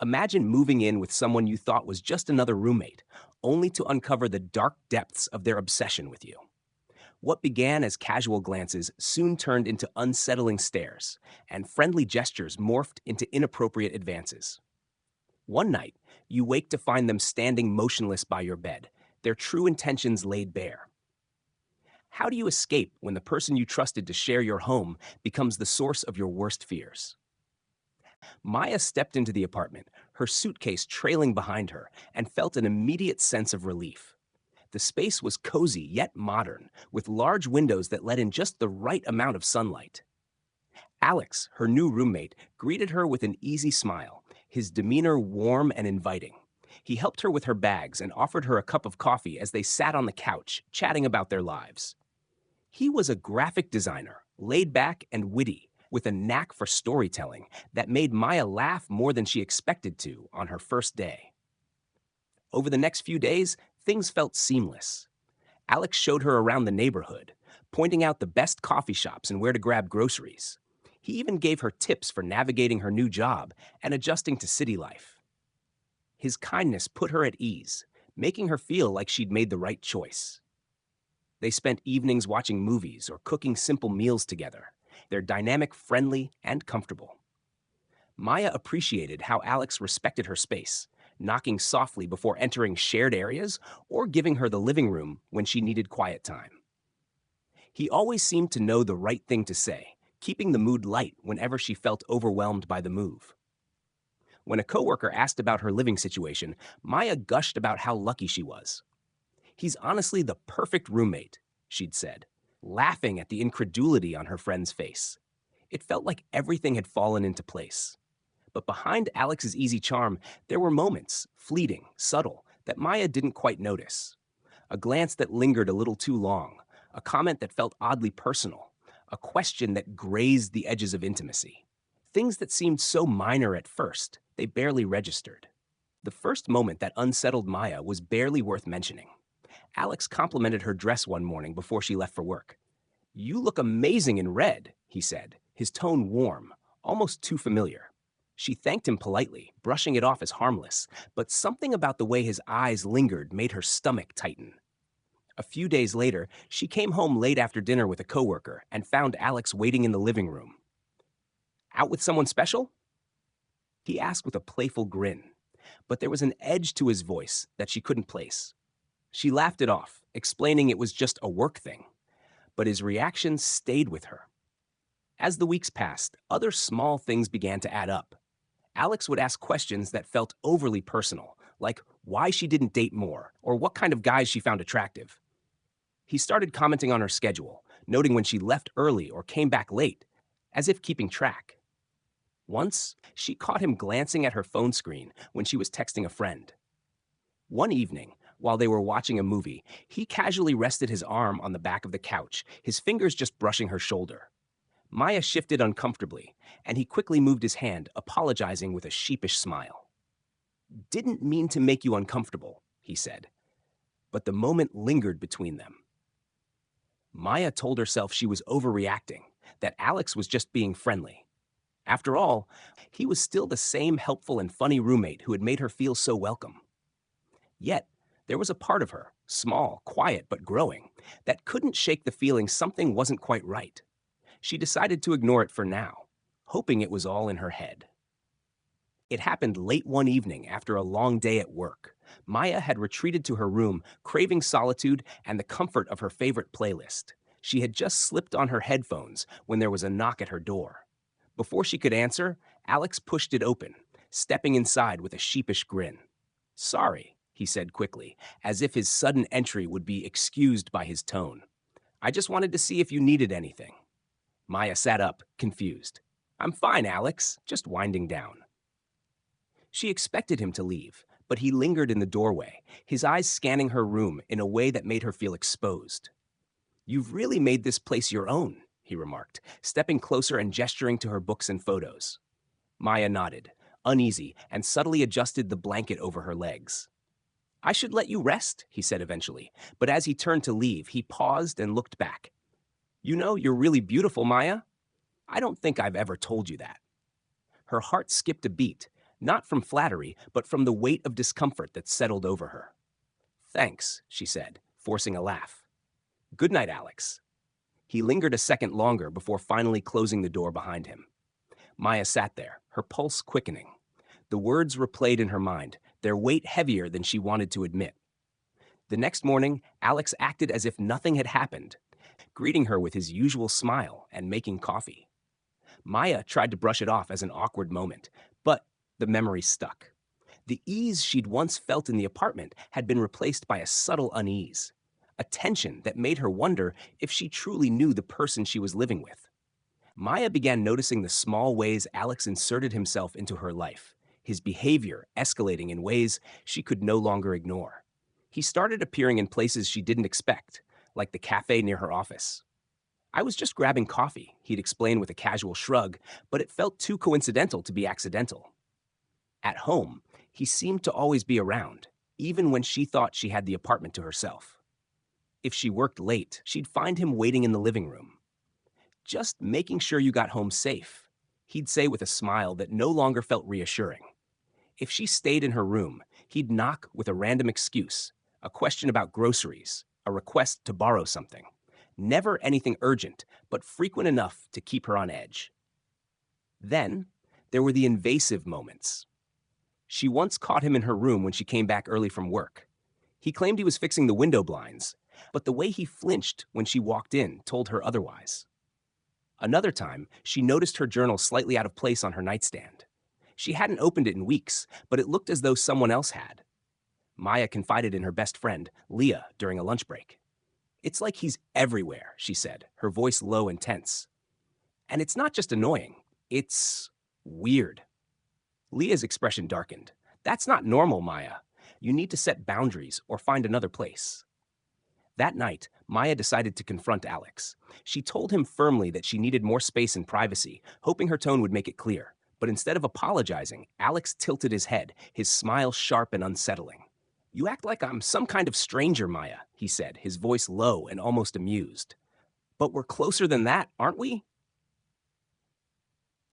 Imagine moving in with someone you thought was just another roommate, only to uncover the dark depths of their obsession with you. What began as casual glances soon turned into unsettling stares, and friendly gestures morphed into inappropriate advances. One night, you wake to find them standing motionless by your bed, their true intentions laid bare. How do you escape when the person you trusted to share your home becomes the source of your worst fears? Maya stepped into the apartment, her suitcase trailing behind her, and felt an immediate sense of relief. The space was cozy yet modern, with large windows that let in just the right amount of sunlight. Alex, her new roommate, greeted her with an easy smile, his demeanor warm and inviting. He helped her with her bags and offered her a cup of coffee as they sat on the couch, chatting about their lives. He was a graphic designer, laid back and witty, with a knack for storytelling that made Maya laugh more than she expected to on her first day. Over the next few days, things felt seamless. Alex showed her around the neighborhood, pointing out the best coffee shops and where to grab groceries. He even gave her tips for navigating her new job and adjusting to city life. His kindness put her at ease, making her feel like she'd made the right choice. They spent evenings watching movies or cooking simple meals together, their dynamic friendly and comfortable. Maya appreciated how Alex respected her space, knocking softly before entering shared areas or giving her the living room when she needed quiet time. He always seemed to know the right thing to say, keeping the mood light whenever she felt overwhelmed by the move. When a coworker asked about her living situation, Maya gushed about how lucky she was. "He's honestly the perfect roommate," she'd said, laughing at the incredulity on her friend's face. It felt like everything had fallen into place. But behind Alex's easy charm, there were moments, fleeting, subtle, that Maya didn't quite notice. A glance that lingered a little too long, a comment that felt oddly personal, a question that grazed the edges of intimacy. Things that seemed so minor at first, they barely registered. The first moment that unsettled Maya was barely worth mentioning. Alex complimented her dress one morning before she left for work. "You look amazing in red," he said, his tone warm, almost too familiar. She thanked him politely, brushing it off as harmless, but something about the way his eyes lingered made her stomach tighten. A few days later, she came home late after dinner with a coworker and found Alex waiting in the living room. "Out with someone special?" he asked with a playful grin, but there was an edge to his voice that she couldn't place. She laughed it off, explaining it was just a work thing, but his reaction stayed with her. As the weeks passed, other small things began to add up. Alex would ask questions that felt overly personal, like why she didn't date more or what kind of guys she found attractive. He started commenting on her schedule, noting when she left early or came back late, as if keeping track. Once, she caught him glancing at her phone screen when she was texting a friend. One evening, while they were watching a movie, he casually rested his arm on the back of the couch, his fingers just brushing her shoulder. Maya shifted uncomfortably, and he quickly moved his hand, apologizing with a sheepish smile. "Didn't mean to make you uncomfortable," he said, but the moment lingered between them. Maya told herself she was overreacting, that Alex was just being friendly. After all, he was still the same helpful and funny roommate who had made her feel so welcome. Yet, there was a part of her, small, quiet, but growing, that couldn't shake the feeling something wasn't quite right. She decided to ignore it for now, hoping it was all in her head. It happened late one evening after a long day at work. Maya had retreated to her room, craving solitude and the comfort of her favorite playlist. She had just slipped on her headphones when there was a knock at her door. Before she could answer, Alex pushed it open, stepping inside with a sheepish grin. "Sorry," he said quickly, as if his sudden entry would be excused by his tone. "I just wanted to see if you needed anything." Maya sat up, confused. "I'm fine, Alex, just winding down." She expected him to leave, but he lingered in the doorway, his eyes scanning her room in a way that made her feel exposed. "You've really made this place your own," he remarked, stepping closer and gesturing to her books and photos. Maya nodded, uneasy, and subtly adjusted the blanket over her legs. "I should let you rest," he said eventually, but as he turned to leave, he paused and looked back. "You know, you're really beautiful, Maya. I don't think I've ever told you that." Her heart skipped a beat, not from flattery, but from the weight of discomfort that settled over her. "Thanks," she said, forcing a laugh. "Good night, Alex." He lingered a second longer before finally closing the door behind him. Maya sat there, her pulse quickening. The words replayed in her mind, their weight heavier than she wanted to admit. The next morning, Alex acted as if nothing had happened, greeting her with his usual smile and making coffee. Maya tried to brush it off as an awkward moment, but the memory stuck. The ease she'd once felt in the apartment had been replaced by a subtle unease, a tension that made her wonder if she truly knew the person she was living with. Maya began noticing the small ways Alex inserted himself into her life, his behavior escalating in ways she could no longer ignore. He started appearing in places she didn't expect, like the cafe near her office. "I was just grabbing coffee," he'd explain with a casual shrug, but it felt too coincidental to be accidental. At home, he seemed to always be around, even when she thought she had the apartment to herself. If she worked late, she'd find him waiting in the living room. "Just making sure you got home safe," he'd say with a smile that no longer felt reassuring. If she stayed in her room, he'd knock with a random excuse, a question about groceries, a request to borrow something. Never anything urgent, but frequent enough to keep her on edge. Then, there were the invasive moments. She once caught him in her room when she came back early from work. He claimed he was fixing the window blinds, but the way he flinched when she walked in told her otherwise. Another time, she noticed her journal slightly out of place on her nightstand. She hadn't opened it in weeks, but it looked as though someone else had. Maya confided in her best friend, Leah, during a lunch break. "It's like he's everywhere," she said, her voice low and tense. "And it's not just annoying, it's weird." Leah's expression darkened. "That's not normal, Maya. You need to set boundaries or find another place." That night, Maya decided to confront Alex. She told him firmly that she needed more space and privacy, hoping her tone would make it clear. But instead of apologizing, Alex tilted his head, his smile sharp and unsettling. "You act like I'm some kind of stranger, Maya," he said, his voice low and almost amused. "But we're closer than that, aren't we?"